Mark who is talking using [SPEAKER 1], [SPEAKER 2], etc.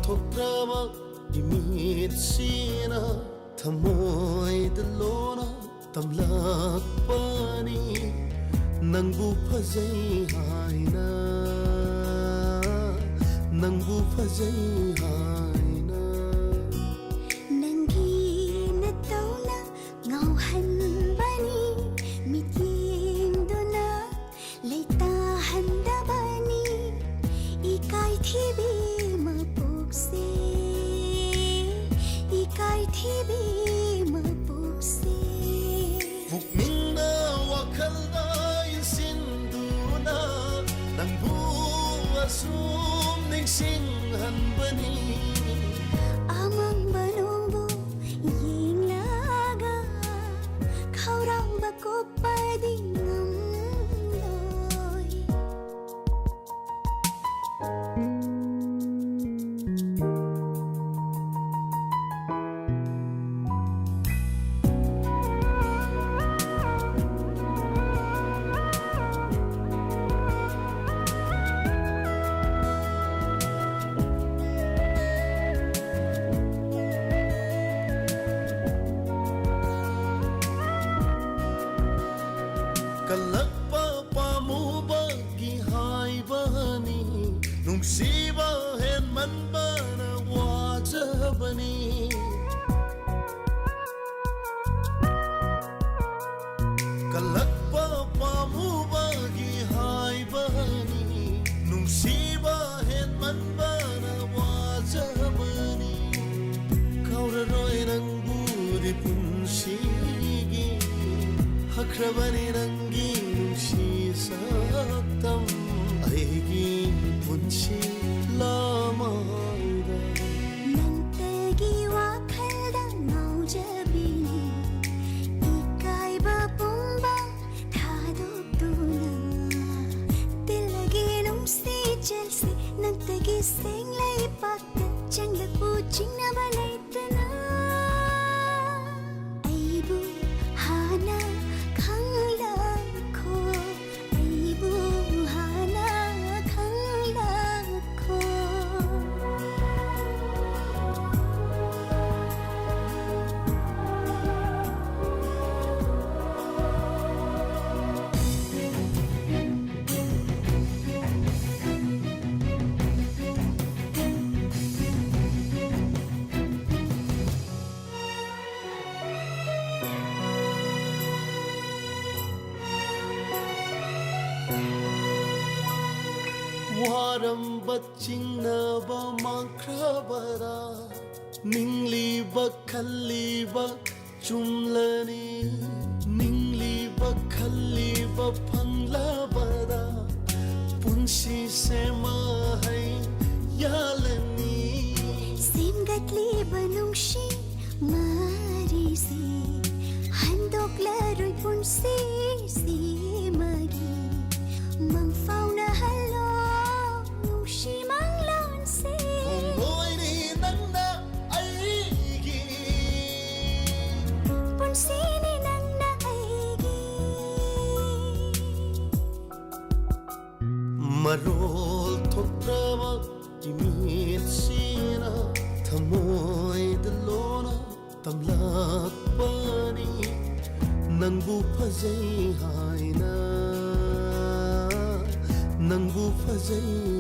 [SPEAKER 1] थोक्राबा इमितसीना थमोइद लोना तमलाक्पनी नंगू फजै हाइना नंगू फजै हाइना
[SPEAKER 2] नंगी नतौना ngauhanbani mitingduna leitahandabani ikai thibi mapukse ikai thibi mapukse
[SPEAKER 1] Bukminna wakhalda isinduna nangbu asum ningsinghanbani
[SPEAKER 2] amang banongbu yinglaga khaurang bakopadi ngamloi
[SPEAKER 1] Kalakpa pamubagi haibani nungsiba hen manbana wajabani Kalakpa pamubagi haibani nungsiba hen manbana wajabani Kauraroi nang buri punsigi Hakrabani nangi nungsi saktam aigi punchi lamaida
[SPEAKER 2] nangtagi wakhalda ngaujabini ikaiba pumba thadokduna tilagi numsi chelsi nangtagi senglai pakta changlapu chingnaba leitana aibu hana khanglakho aibu hana khanglakho
[SPEAKER 1] waram bachingna ba mankrabara ningli ba khalli ba chumlani ningli ba khalli ba phanglabara punsi sema hai yalani
[SPEAKER 2] simgatli banungshi marisi handoklaroi punsi si magi mangfauna halo nungshi manglonse
[SPEAKER 1] Moini nangna aigi
[SPEAKER 2] punsi ni nangna aigi
[SPEAKER 1] Marol thokraba imitsina thamoid lona tamlakpani nangbu fazai haina nangbu fazai